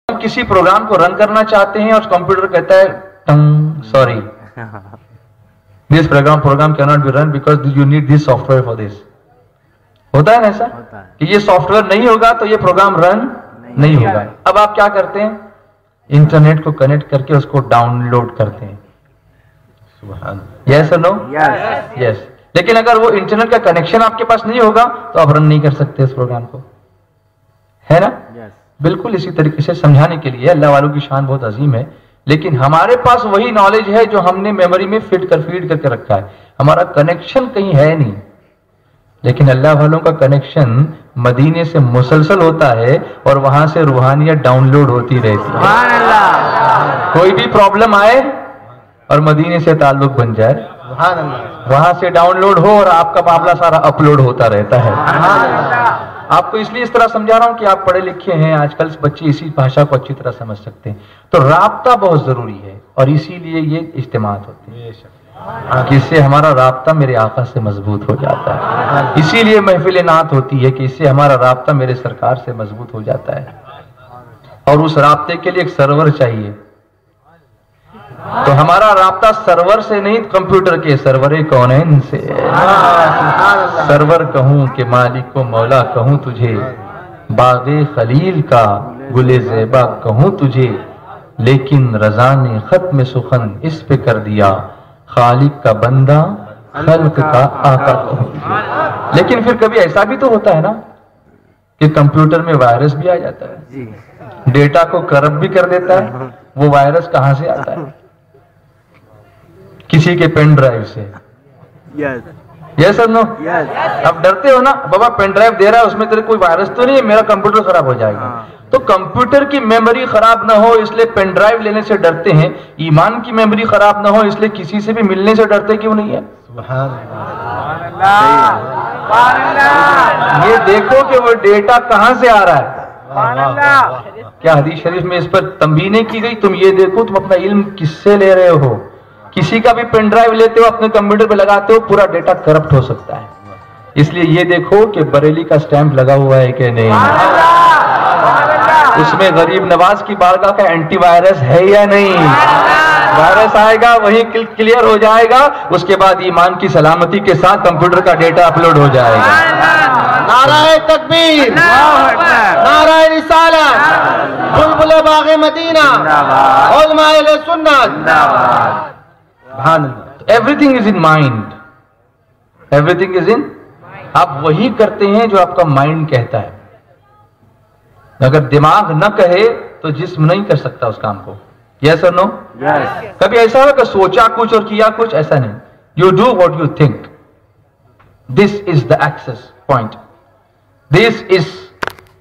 किसी प्रोग्राम को रन करना चाहते हैं और कंप्यूटर कहता है टंग sorry this program can not be run because you need this software for this. होता है ना ऐसा कि ये सॉफ्टवेयर नहीं होगा तो ये प्रोग्राम रन नहीं होगा। अब आप क्या करते हैं, इंटरनेट को कनेक्ट करके उसको डाउनलोड करते हैं। यस और नो? यस। लेकिन अगर वो इंटरनेट का कनेक्शन आपके पास नहीं होगा तो आप रन नहीं कर सकते इस प्रोग्राम को, है ना? बिल्कुल इसी तरीके से समझाने के लिए अल्लाह वालों की शान बहुत अजीम है, लेकिन हमारे पास वही नॉलेज है जो हमने मेमोरी में फीड करके रखा है। हमारा कनेक्शन कहीं है नहीं, लेकिन अल्लाह वालों का कनेक्शन मदीने से मुसलसल होता है और वहां से रूहानियत डाउनलोड होती रहती है। कोई भी प्रॉब्लम आए और मदीने से ताल्लुक बन जाए, वहां से डाउनलोड हो और आपका मामला सारा अपलोड होता रहता है। आपको इसलिए इस तरह समझा रहा हूं कि आप पढ़े लिखे हैं, आजकल बच्चे इसी भाषा को अच्छी तरह समझ सकते हैं। तो राब्ता बहुत जरूरी है और इसीलिए ये इज्तिमात होते हैं कि इससे हमारा राब्ता मेरे आका से मजबूत हो जाता है। इसीलिए महफिल नात होती है कि इससे हमारा राब्ता मेरे सरकार से मजबूत हो जाता है। और उस राब्ते के लिए एक सर्वर चाहिए, तो हमारा राब्ता सर्वर से नहीं, कंप्यूटर के सर्वर कौनैन से। सर्वर कहूं कि मालिक को मौला कहूं तुझे, बागे खलील का गुले ज़ेबा कहूं तुझे, लेकिन रज़ा ने खत्म सुखन इस पे कर दिया, खालिक का बंदा खल्क का आका कहूं। लेकिन फिर कभी ऐसा भी तो होता है ना कि कंप्यूटर में वायरस भी आ जाता है, डेटा को करप्ट भी कर देता है। वो वायरस कहां से आता है? किसी के पेन ड्राइव से। यस और नो? अब डरते हो ना, बाबा पेन ड्राइव दे रहा है उसमें तेरे कोई वायरस तो नहीं है, मेरा कंप्यूटर खराब हो जाएगा। तो कंप्यूटर की मेमोरी खराब ना हो इसलिए पेन ड्राइव लेने से डरते हैं, ईमान की मेमोरी खराब ना हो इसलिए किसी से भी मिलने से डरते क्यों नहीं है? ये देखो कि वो डेटा कहां से आ रहा है। क्या हदीस शरीफ में इस पर तंबीह नहीं की गई? तुम ये देखो तुम अपना इल्म किससे ले रहे हो। किसी का भी पेन ड्राइव लेते हो, अपने कंप्यूटर पे लगाते हो, पूरा डेटा करप्ट हो सकता है। इसलिए ये देखो कि बरेली का स्टैंप लगा हुआ है कि नहीं, उसमें गरीब नवाज की बारगाह का एंटीवायरस है या नहीं। वायरस आएगा वही क्लियर हो जाएगा, उसके बाद ईमान की सलामती के साथ कंप्यूटर का डेटा अपलोड हो जाएगा। नाराए तकबीर, नाराए रिसालत, बुलबुल बाग़े मदीना, उलमाए सुन्नत। Everything is in mind, everything is in. आप वही करते हैं जो आपका माइंड कहता है। अगर दिमाग न कहे तो जिस्म नहीं कर सकता उस काम को। यस और नो? कभी ऐसा हो कि सोचा कुछ और किया कुछ? ऐसा नहीं। You do what you think, this is the access point, this is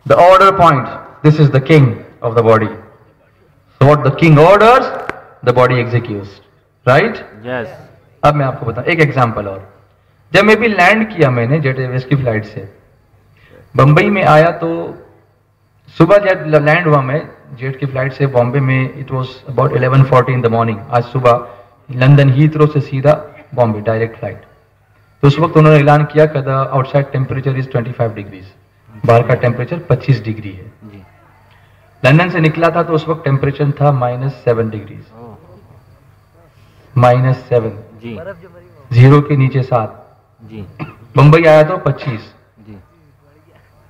the order point, this is the king of the body. So what the king orders the body executes, right? Yes. अब मैं आपको बताऊं एक example और। जब मैं भी land किया मैंने जेट एयरवेज की फ्लाइट से बंबई में आया, तो सुबह जब लैंड हुआ मैं जेट की फ्लाइट से बॉम्बे में, it was about 11:40 in the morning. आज सुबह लंदन हीथ्रो से सीधा बॉम्बे डायरेक्ट फ्लाइट। तो उस वक्त उन्होंने ऐलान किया कि the outside temperature is 25 degrees, बाहर का टेम्परेचर 25 डिग्री है। लंदन से निकला था तो उस वक्त टेम्परेचर था -7 डिग्रीज, -7 जी, 0 के नीचे 7 जी। बंबई आया तो 25 जी।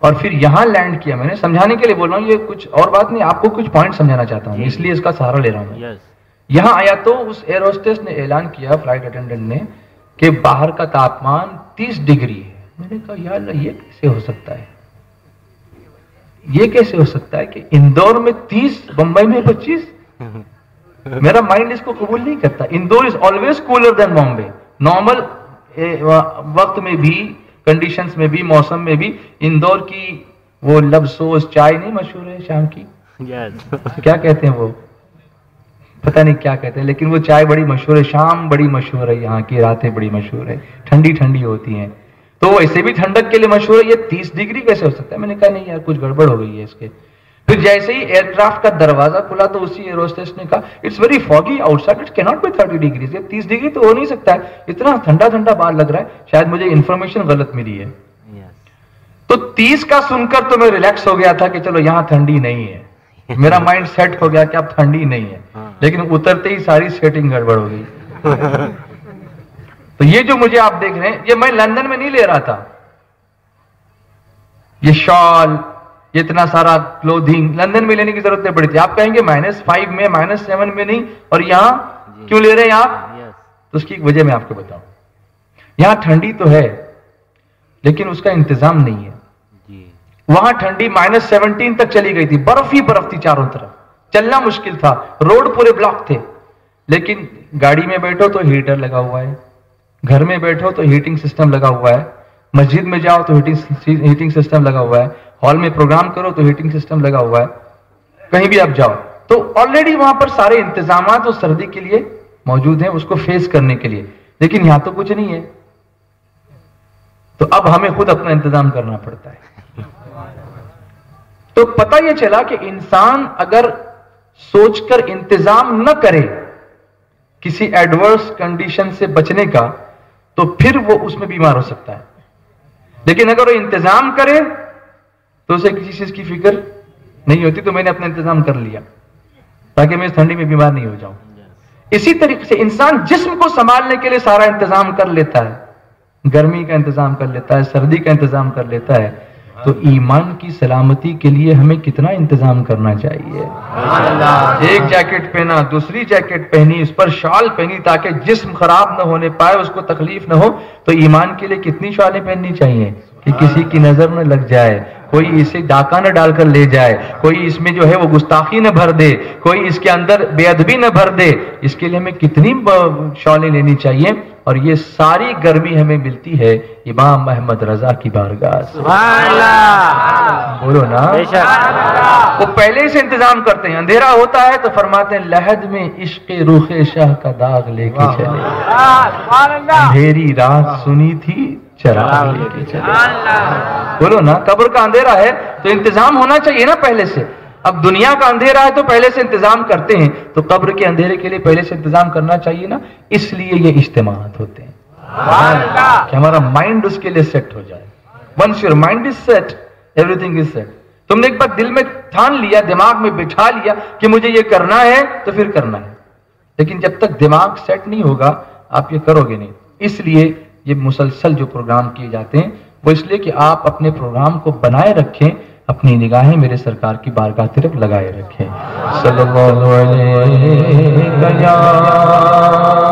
और फिर यहां लैंड किया। मैंने समझाने के लिए बोल रहा हूं, ये कुछ और बात नहीं, आपको कुछ पॉइंट समझाना चाहता हूं, इसलिए इसका सहारा ले रहा हूं। यस। यहां आया तो उस एयर होस्टेस ने ऐलान किया, फ्लाइट अटेंडेंट ने, कि बाहर का तापमान 30 डिग्री है। मैंने कहा यार ये कैसे हो सकता है, ये कैसे हो सकता है कि इंदौर में 30 बंबई में 25? मेरा माइंड इसको कबूल नहीं करता। Indore is always cooler than Bombay. Normal वक्त में भी, कंडीशंस में भी, मौसम में भी इंदौर की वो लबसोस चाय नहीं मशहूर है शाम की? यस। क्या कहते हैं वो, पता नहीं क्या कहते हैं, लेकिन वो चाय बड़ी मशहूर है, शाम बड़ी मशहूर है, यहाँ की रातें बड़ी मशहूर है, ठंडी ठंडी होती हैं। तो वैसे भी ठंडक के लिए मशहूर है, ये 30 डिग्री कैसे हो सकता है? मैंने कहा नहीं यार कुछ गड़बड़ हो गई है इसके। फिर जैसे ही एयरक्राफ्ट का दरवाजा खुला तो उसी एयर होस्टेस ने कहा it's very foggy outside, it can not B 30 degrees, ये 30 डिग्री तो हो नहीं सकता है, इतना ठंडा ठंडा बाहर लग रहा है, शायद मुझे इंफॉर्मेशन गलत मिली है। तो 30 का सुनकर तो मैं रिलैक्स हो गया था कि चलो यहां ठंडी नहीं है। میرا مائنڈ سیٹ ہو گیا کہ اب ٹھنڈی نہیں ہے, لیکن اترتے ہی ساری سیٹنگ گڑبڑ ہو گئی. تو یہ جو مجھے آپ دیکھ رہے ہیں, یہ میں لندن میں نہیں لے رہا تھا. یہ شال, یہ اتنا سارا کلوتھنگ لندن میں لینے کی ضرورت نہیں پڑی تھی. آپ کہیں گے -5 میں -7 میں نہیں, اور یہاں کیوں لے رہے ہیں آپ؟ تو اس کی ایک وجہ میں آپ کو بتاؤں. یہاں ٹھنڈی تو ہے لیکن اس کا انتظام نہیں ہے. وہاں ٹھنڈی -17 تک چلی گئی تھی, برف ہی برف تھی چاروں طرف, چلنا مشکل تھا, روڈ پورے بلاک تھے. لیکن گاڑی میں بیٹھو تو ہیٹر لگا ہوا ہے, گھر میں بیٹھو تو ہیٹنگ سسٹم لگا ہوا ہے, مسجد میں جاؤ تو ہیٹنگ سسٹم لگا ہوا ہے, ہال میں پروگرام کرو تو ہیٹنگ سسٹم لگا ہوا ہے, کہیں بھی آپ جاؤ تو آلریڈی وہاں پر سارے انتظامات اس سردی کے لیے موجود ہیں, اس کو فیس کرنے کے لیے. لیکن یہاں تو کچھ نہیں ہے, تو اب ہمیں خود اپنا انتظام کرنا پڑتا ہے. تو پتہ یہ چلا کہ انسان اگر سوچ کر انتظام نہ کرے کسی ایڈورس کنڈیشن سے بچنے کا, تو پھر وہ اس میں بیمار ہو سکتا ہے. لیکن اگر وہ انتظام کرے تو اسے کسی چیز کی فکر نہیں ہوتی. تو میں نے اپنا انتظام کر لیا تاکہ میں اس ٹھنڈی میں بیمار نہیں ہو جاؤں. اسی طریقے سے انسان جسم کو سنبھالنے کے لیے سارا انتظام کر لیتا ہے, گرمی کا انتظام کر لیتا ہے, سردی کا انتظام کر لیتا ہے. تو ایمان کی سلامتی کے لیے ہمیں کتنا انتظام کرنا چاہیے. ایک جیکٹ پہنا, دوسری جیکٹ پہنی, اس پر شال پہنی تاکہ جسم خراب نہ ہونے پائے, اس کو تکلیف نہ ہو. تو ایمان کے لیے کتنی شالیں پہننی چاہیے کہ کسی کی نظر نہ لگ جائے, کوئی اسے ڈاکہ نہ ڈال کر لے جائے, کوئی اس میں جو ہے وہ گستاخی نہ بھر دے, کوئی اس کے اندر بے ادبی نہ بھر دے. اس کے لیے ہمیں کتنی شالیں لینی چاہیے. اور یہ ساری گرمی ہمیں ملتی ہے امام احمد رضا کی بارگاہ سے. بولو نا, وہ پہلے سے انتظام کرتے ہیں. اندھیرا ہوتا ہے تو فرماتے ہیں لحد میں عشق روح شاہ کا داغ لے کے چلے, اندھیری رات سنی تھی چراغ لے کے چلے. بولو نا, قبر کا اندھیرا ہے تو انتظام ہونا چاہیے نا پہلے سے. اب دنیا کا اندھیرا ہے تو پہلے سے انتظام کرتے ہیں, تو قبر کے اندھیرے کے لیے پہلے سے انتظام کرنا چاہیے نا. اس لیے یہ اجتماعات ہوتے ہیں کہ ہمارا مائنڈ اس کے لیے سیٹ ہو جائے. Once your mind is set, everything is set. تم نے ایک بار دل میں ٹھان لیا, دماغ میں بٹھا لیا کہ مجھے یہ کرنا ہے, تو پھر کرنا ہے. لیکن جب تک دماغ سیٹ نہیں ہوگا آپ یہ کرو گے نہیں. اس لیے یہ مسلسل جو پروگرام کیے جاتے ہیں وہ اس لیے کہ آپ اپنے پروگرام کو بنائے رکھیں, اپنی نگاہیں میرے سرکار کی بارگاہ طرف لگائے رکھیں. صلی اللہ علیہ وسلم.